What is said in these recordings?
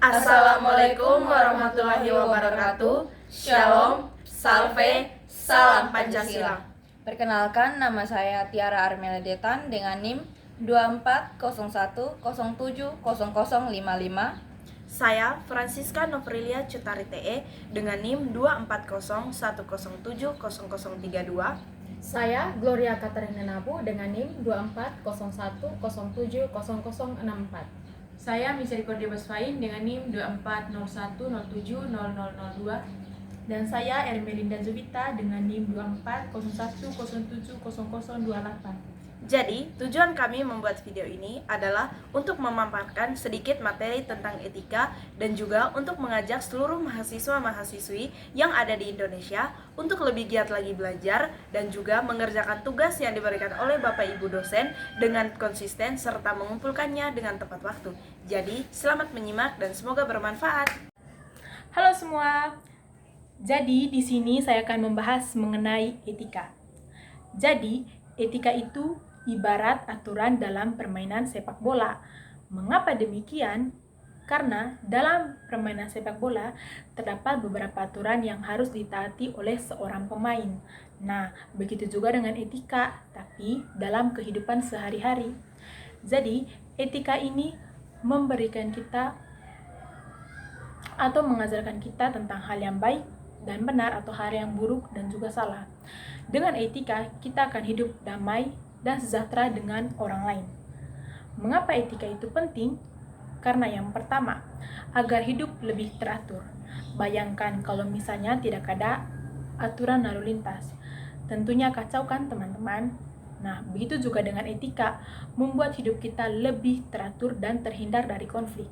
Assalamualaikum warahmatullahi wabarakatuh. Shalom, salve, salam Pancasila. Perkenalkan, nama saya Tiara Armela Detan dengan NIM 2401070055. Saya Francisca Novrilia Cutari TE dengan NIM 2401070032. Saya Gloria Katarina Nabu dengan NIM 2401070064. Saya Misericordia Basfain dengan NIM 2401070002. Dan saya Ermelinda Zubita dengan NIM 2401070028. Jadi, tujuan kami membuat video ini adalah untuk memaparkan sedikit materi tentang etika dan juga untuk mengajak seluruh mahasiswa-mahasiswi yang ada di Indonesia untuk lebih giat lagi belajar dan juga mengerjakan tugas yang diberikan oleh Bapak Ibu dosen dengan konsisten serta mengumpulkannya dengan tepat waktu. Jadi, selamat menyimak dan semoga bermanfaat. Halo semua. Jadi di sini saya akan membahas mengenai etika. Jadi, etika itu ibarat aturan dalam permainan sepak bola. Mengapa demikian? Karena dalam permainan sepak bola terdapat beberapa aturan yang harus ditaati oleh seorang pemain. Nah, begitu juga dengan etika, tapi dalam kehidupan sehari-hari. Jadi, etika ini memberikan kita atau mengajarkan kita tentang hal yang baik dan benar atau hal yang buruk dan juga salah. Dengan etika, kita akan hidup damai dan sejahtera dengan orang lain. Mengapa etika itu penting? Karena yang pertama, agar hidup lebih teratur. Bayangkan kalau misalnya tidak ada aturan lalu lintas. Tentunya kacau kan teman-teman? Nah, begitu juga dengan etika, membuat hidup kita lebih teratur dan terhindar dari konflik.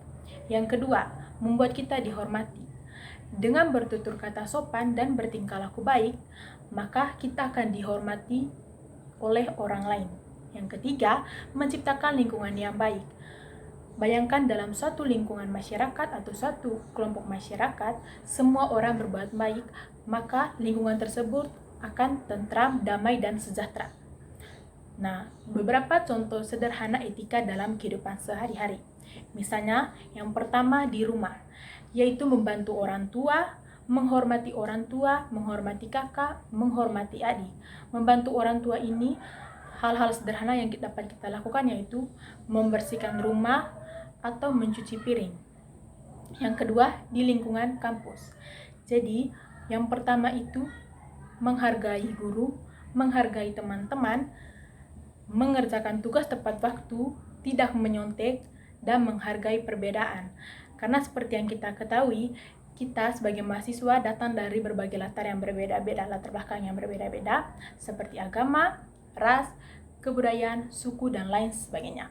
Yang kedua, membuat kita dihormati. Dengan bertutur kata sopan dan bertingkah laku baik, maka kita akan dihormati oleh orang lain. Yang ketiga, menciptakan lingkungan yang baik. Bayangkan dalam suatu lingkungan masyarakat atau suatu kelompok masyarakat, semua orang berbuat baik, maka lingkungan tersebut akan tentram, damai, dan sejahtera. Nah, beberapa contoh sederhana etika dalam kehidupan sehari-hari. Misalnya, yang pertama di rumah, yaitu membantu orang tua, menghormati orang tua, menghormati kakak, menghormati adik. Membantu orang tua ini hal-hal sederhana yang dapat kita lakukan, yaitu membersihkan rumah atau mencuci piring. Yang kedua, di lingkungan kampus. Jadi, yang pertama itu menghargai guru, menghargai teman-teman, mengerjakan tugas tepat waktu, tidak menyontek, dan menghargai perbedaan. Karena seperti yang kita ketahui, kita sebagai mahasiswa datang dari berbagai latar yang berbeda-beda, latar belakang yang berbeda-beda, seperti agama, ras, kebudayaan, suku, dan lain sebagainya.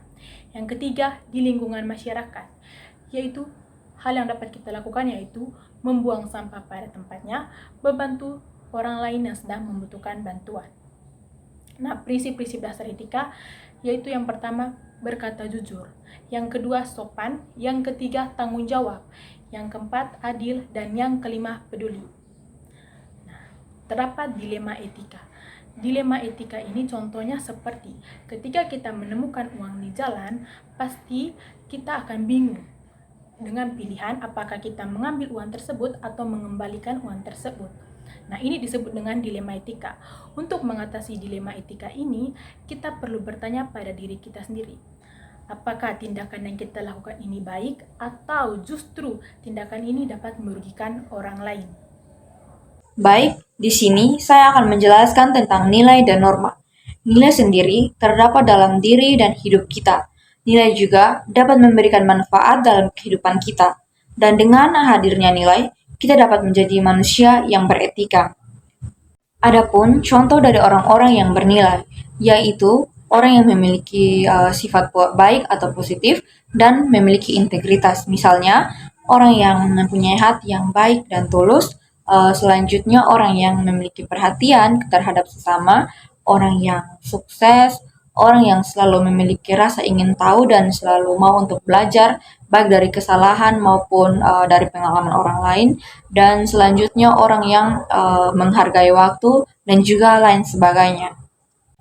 Yang ketiga, di lingkungan masyarakat, yaitu hal yang dapat kita lakukan yaitu membuang sampah pada tempatnya, membantu orang lain yang sedang membutuhkan bantuan. Nah, prinsip-prinsip dasar etika yaitu yang pertama, berkata jujur. Yang kedua, sopan. Yang ketiga, tanggung jawab. Yang keempat, adil. Dan yang kelima, peduli. Nah, terdapat dilema etika. Dilema etika ini contohnya seperti ketika kita menemukan uang di jalan, pasti kita akan bingung dengan pilihan apakah kita mengambil uang tersebut atau mengembalikan uang tersebut. Nah, ini disebut dengan dilema etika. Untuk mengatasi dilema etika ini, kita perlu bertanya pada diri kita sendiri. Apakah tindakan yang kita lakukan ini baik atau justru tindakan ini dapat merugikan orang lain? Baik, di sini saya akan menjelaskan tentang nilai dan norma. Nilai sendiri terdapat dalam diri dan hidup kita. Nilai juga dapat memberikan manfaat dalam kehidupan kita. Dan dengan hadirnya nilai, kita dapat menjadi manusia yang beretika. Adapun contoh dari orang-orang yang bernilai, yaitu orang yang memiliki sifat baik atau positif dan memiliki integritas. Misalnya, orang yang mempunyai hati yang baik dan tulus, selanjutnya orang yang memiliki perhatian terhadap sesama, orang yang sukses, orang yang selalu memiliki rasa ingin tahu dan selalu mau untuk belajar, baik dari kesalahan maupun dari pengalaman orang lain, dan selanjutnya orang yang menghargai waktu dan juga lain sebagainya.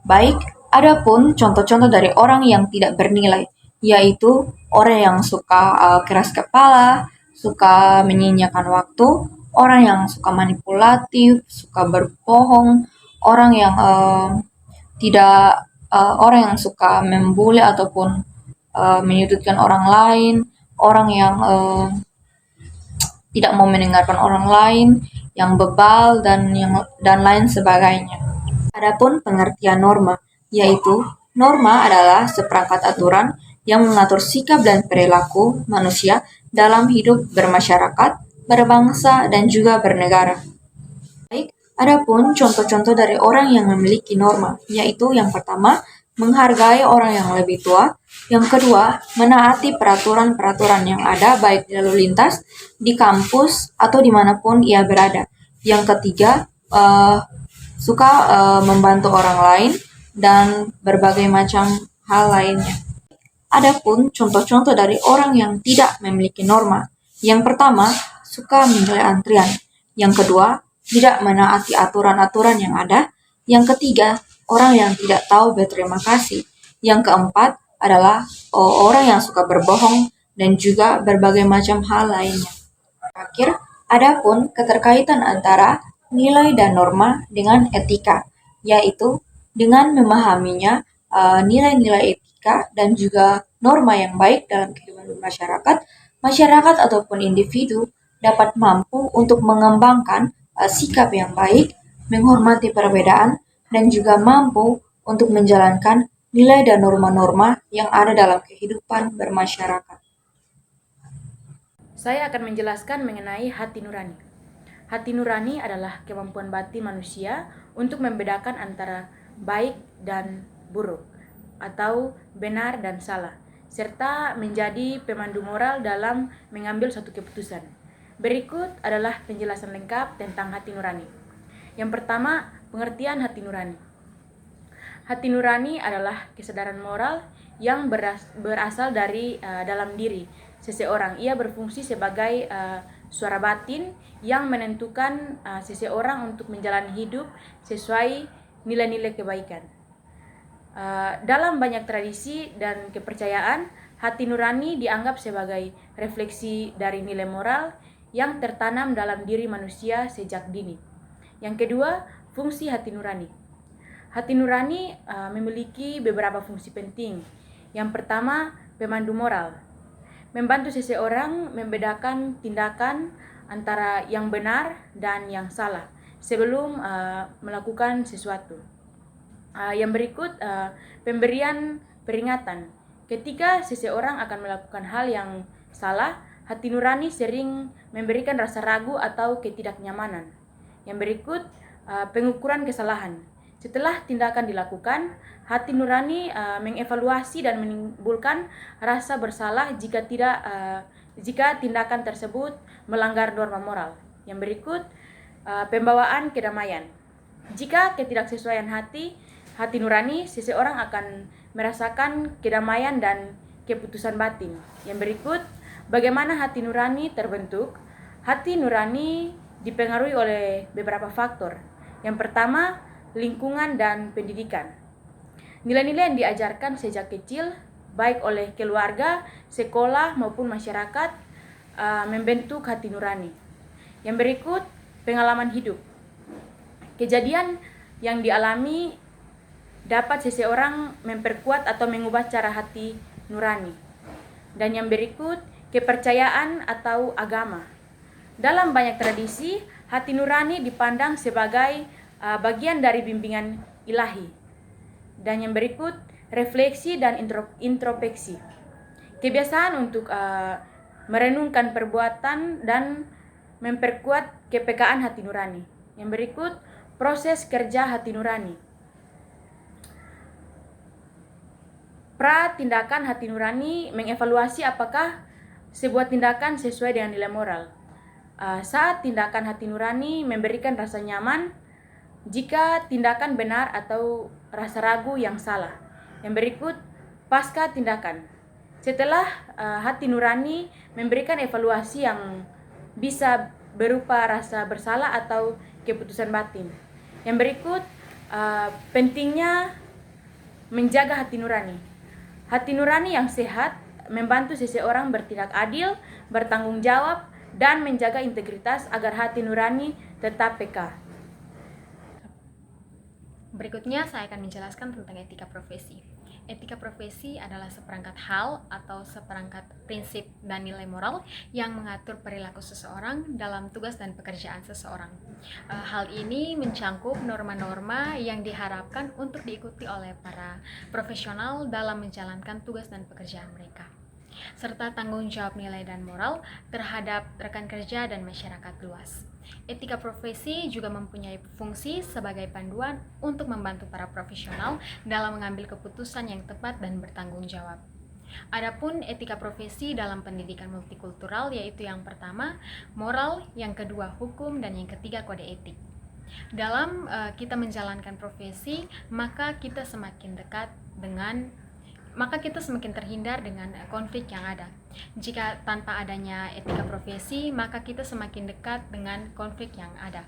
Baik, adapun contoh-contoh dari orang yang tidak bernilai, yaitu orang yang suka keras kepala, suka menyia-nyiakan waktu, orang yang suka manipulatif, suka berbohong, orang yang tidak orang yang suka membuli ataupun menyudutkan orang lain, orang yang tidak mau mendengarkan orang lain, yang bebal dan lain sebagainya. Adapun pengertian norma, yaitu norma adalah seperangkat aturan yang mengatur sikap dan perilaku manusia dalam hidup bermasyarakat, berbangsa, dan juga bernegara. Baik, adapun contoh-contoh dari orang yang memiliki norma, yaitu yang pertama, menghargai orang yang lebih tua, yang kedua, menaati peraturan-peraturan yang ada baik di lalu lintas, di kampus, atau dimanapun ia berada. Yang ketiga, suka membantu orang lain dan berbagai macam hal lainnya. Adapun contoh-contoh dari orang yang tidak memiliki norma. Yang pertama, suka menilai antrian. Yang kedua, tidak menaati aturan-aturan yang ada. Yang ketiga, orang yang tidak tahu berterima kasih. Yang keempat adalah orang yang suka berbohong dan juga berbagai macam hal lainnya. Terakhir, adapun keterkaitan antara nilai dan norma dengan etika, yaitu dengan memahaminya nilai-nilai etika dan juga norma yang baik dalam kehidupan bermasyarakat, masyarakat ataupun individu dapat mampu untuk mengembangkan sikap yang baik, menghormati perbedaan, dan juga mampu untuk menjalankan nilai dan norma-norma yang ada dalam kehidupan bermasyarakat. Saya akan menjelaskan mengenai hati nurani. Hati nurani adalah kemampuan batin manusia untuk membedakan antara baik dan buruk, atau benar dan salah, serta menjadi pemandu moral dalam mengambil suatu keputusan. Berikut adalah penjelasan lengkap tentang hati nurani. Yang pertama, pengertian hati nurani. Hati nurani adalah kesadaran moral yang berasal dari dalam diri seseorang. Ia berfungsi sebagai suara batin yang menentukan seseorang untuk menjalani hidup sesuai nilai-nilai kebaikan. Dalam banyak tradisi dan kepercayaan, hati nurani dianggap sebagai refleksi dari nilai moral yang tertanam dalam diri manusia sejak dini. Yang kedua, fungsi hati nurani. Hati nurani memiliki beberapa fungsi penting. Yang pertama, pemandu moral. Membantu seseorang membedakan tindakan antara yang benar dan yang salah sebelum melakukan sesuatu. Yang berikut, pemberian peringatan. Ketika seseorang akan melakukan hal yang salah, hati nurani sering memberikan rasa ragu atau ketidaknyamanan. Yang berikut, pengukuran kesalahan. Setelah tindakan dilakukan, hati nurani mengevaluasi dan menimbulkan rasa bersalah jika tindakan tersebut melanggar norma moral. Yang berikut, pembawaan kedamaian. Jika ketidaksesuaian hati nurani, seseorang akan merasakan kedamaian dan keputusan batin. Yang berikut, bagaimana hati nurani terbentuk? Hati nurani dipengaruhi oleh beberapa faktor. Yang pertama, lingkungan dan pendidikan. Nilai-nilai yang diajarkan sejak kecil, baik oleh keluarga, sekolah, maupun masyarakat, membentuk hati nurani. Yang berikut, pengalaman hidup. Kejadian yang dialami dapat seseorang memperkuat atau mengubah cara hati nurani. Dan yang berikut, kepercayaan atau agama. Dalam banyak tradisi, hati nurani dipandang sebagai bagian dari bimbingan ilahi. Dan yang berikut, refleksi dan introspeksi. Kebiasaan untuk merenungkan perbuatan dan memperkuat kepekaan hati nurani. Yang berikut, proses kerja hati nurani. Pra-tindakan hati nurani mengevaluasi apakah sebuah tindakan sesuai dengan nilai moral. Saat tindakan hati nurani memberikan rasa nyaman, jika tindakan benar atau rasa ragu yang salah. Yang berikut, pasca tindakan. Setelah hati nurani memberikan evaluasi yang bisa berupa rasa bersalah atau keputusan batin. Yang berikut, pentingnya menjaga hati nurani. Hati nurani yang sehat membantu seseorang bertindak adil, bertanggung jawab, dan menjaga integritas agar hati nurani tetap peka. Berikutnya saya akan menjelaskan tentang etika profesi. Etika profesi adalah seperangkat hal atau seperangkat prinsip dan nilai moral yang mengatur perilaku seseorang dalam tugas dan pekerjaan seseorang. Hal ini mencangkup norma-norma yang diharapkan untuk diikuti oleh para profesional dalam menjalankan tugas dan pekerjaan mereka, serta tanggung jawab nilai dan moral terhadap rekan kerja dan masyarakat luas. Etika profesi juga mempunyai fungsi sebagai panduan untuk membantu para profesional dalam mengambil keputusan yang tepat dan bertanggung jawab. Adapun etika profesi dalam pendidikan multikultural yaitu yang pertama, moral, yang kedua, hukum, dan yang ketiga, kode etik. Dalam kita menjalankan profesi, maka kita semakin terhindar dengan konflik yang ada. Jika tanpa adanya etika profesi, maka kita semakin dekat dengan konflik yang ada.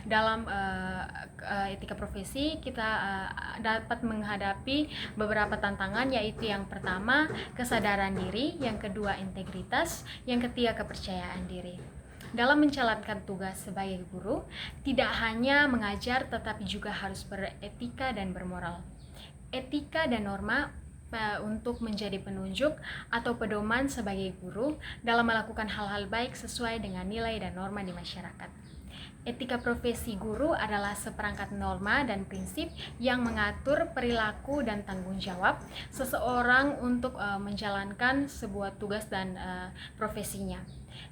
Dalam etika profesi, kita dapat menghadapi beberapa tantangan, yaitu yang pertama, kesadaran diri, yang kedua, integritas, yang ketiga, kepercayaan diri. Dalam menjalankan tugas sebagai guru, tidak hanya mengajar tetapi juga harus beretika dan bermoral. Etika dan norma untuk menjadi penunjuk atau pedoman sebagai guru dalam melakukan hal-hal baik sesuai dengan nilai dan norma di masyarakat. Etika profesi guru adalah seperangkat norma dan prinsip yang mengatur perilaku dan tanggung jawab seseorang untuk menjalankan sebuah tugas dan profesinya.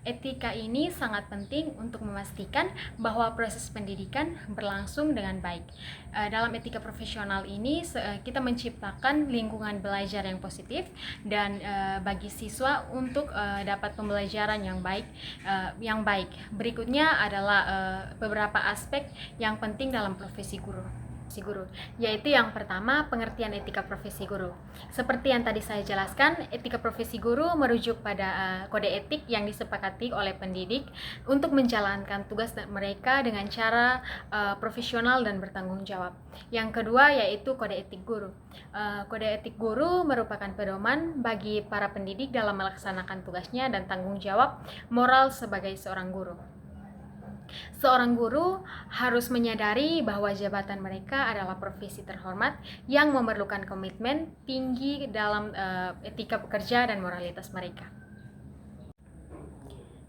Etika ini sangat penting untuk memastikan bahwa proses pendidikan berlangsung dengan baik. Dalam etika profesional ini kita menciptakan lingkungan belajar yang positif dan bagi siswa untuk dapat pembelajaran yang baik. Berikutnya adalah beberapa aspek yang penting dalam profesi guru, yaitu yang pertama, pengertian etika profesi guru. Seperti yang tadi saya jelaskan, etika profesi guru merujuk pada kode etik yang disepakati oleh pendidik untuk menjalankan tugas mereka dengan cara profesional dan bertanggung jawab. Yang kedua yaitu kode etik guru. Kode etik guru merupakan pedoman bagi para pendidik dalam melaksanakan tugasnya dan tanggung jawab moral sebagai seorang guru. Seorang guru harus menyadari bahwa jabatan mereka adalah profesi terhormat yang memerlukan komitmen tinggi dalam etika pekerja dan moralitas mereka.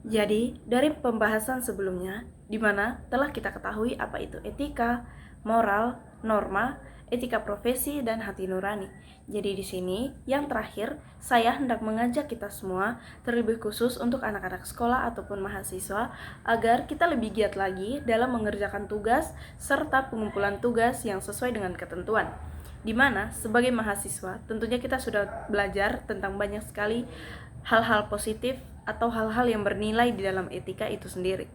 Jadi, dari pembahasan sebelumnya, di mana telah kita ketahui apa itu etika, moral, norma, etika profesi, dan hati nurani. Jadi di sini, yang terakhir, saya hendak mengajak kita semua, terlebih khusus untuk anak-anak sekolah ataupun mahasiswa, agar kita lebih giat lagi dalam mengerjakan tugas serta pengumpulan tugas yang sesuai dengan ketentuan. Di mana, sebagai mahasiswa, tentunya kita sudah belajar tentang banyak sekali hal-hal positif atau hal-hal yang bernilai di dalam etika itu sendiri.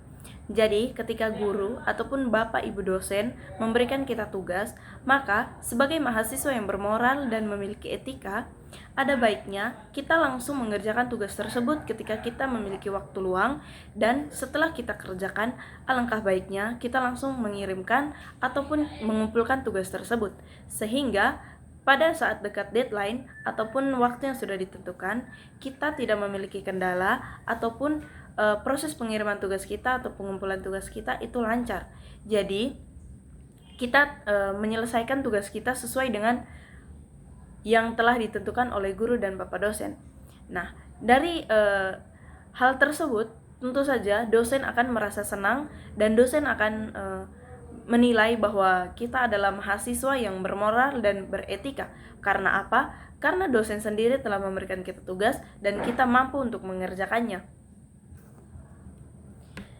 Jadi, ketika guru ataupun bapak ibu dosen memberikan kita tugas, maka sebagai mahasiswa yang bermoral dan memiliki etika, ada baiknya kita langsung mengerjakan tugas tersebut ketika kita memiliki waktu luang, dan setelah kita kerjakan, alangkah baiknya kita langsung mengirimkan ataupun mengumpulkan tugas tersebut, sehingga pada saat dekat deadline ataupun waktu yang sudah ditentukan, kita tidak memiliki kendala ataupun proses pengiriman tugas kita atau pengumpulan tugas kita itu lancar. Jadi kita menyelesaikan tugas kita sesuai dengan yang telah ditentukan oleh guru dan bapak dosen. Nah, dari hal tersebut tentu saja dosen akan merasa senang dan dosen akan menilai bahwa kita adalah mahasiswa yang bermoral dan beretika. Karena apa? Karena dosen sendiri telah memberikan kita tugas dan kita mampu untuk mengerjakannya.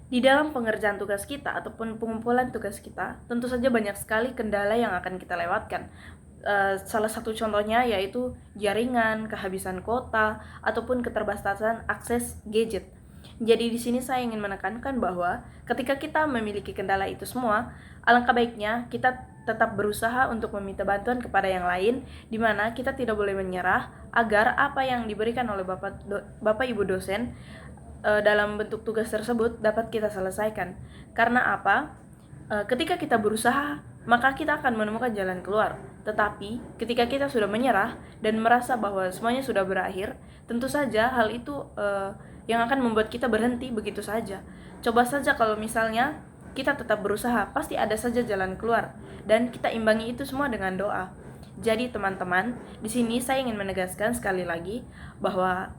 Di dalam pengerjaan tugas kita ataupun pengumpulan tugas kita, tentu saja banyak sekali kendala yang akan kita lewatkan. Salah satu contohnya yaitu jaringan, kehabisan kuota, ataupun keterbatasan akses gadget. Jadi di sini saya ingin menekankan bahwa ketika kita memiliki kendala itu semua, alangkah baiknya kita tetap berusaha untuk meminta bantuan kepada yang lain, di mana kita tidak boleh menyerah agar apa yang diberikan oleh bapak ibu dosen dalam bentuk tugas tersebut dapat kita selesaikan. Karena apa? Ketika kita berusaha, maka kita akan menemukan jalan keluar. Tetapi ketika kita sudah menyerah dan merasa bahwa semuanya sudah berakhir, tentu saja hal itu yang akan membuat kita berhenti begitu saja. Coba saja kalau misalnya kita tetap berusaha, pasti ada saja jalan keluar, dan kita imbangi itu semua dengan doa. Jadi teman-teman, di sini saya ingin menegaskan sekali lagi bahwa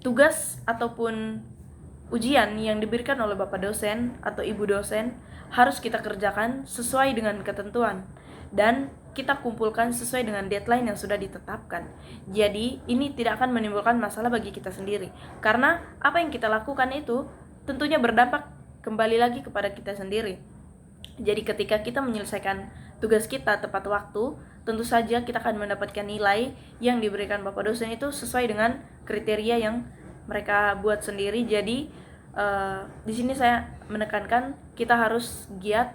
tugas ataupun ujian yang diberikan oleh Bapak dosen atau Ibu dosen harus kita kerjakan sesuai dengan ketentuan dan kita kumpulkan sesuai dengan deadline yang sudah ditetapkan. Jadi ini tidak akan menimbulkan masalah bagi kita sendiri, karena apa yang kita lakukan itu tentunya berdampak kembali lagi kepada kita sendiri. Jadi ketika kita menyelesaikan tugas kita tepat waktu, tentu saja kita akan mendapatkan nilai yang diberikan Bapak dosen itu sesuai dengan kriteria yang mereka buat sendiri. Jadi di sini saya menekankan kita harus giat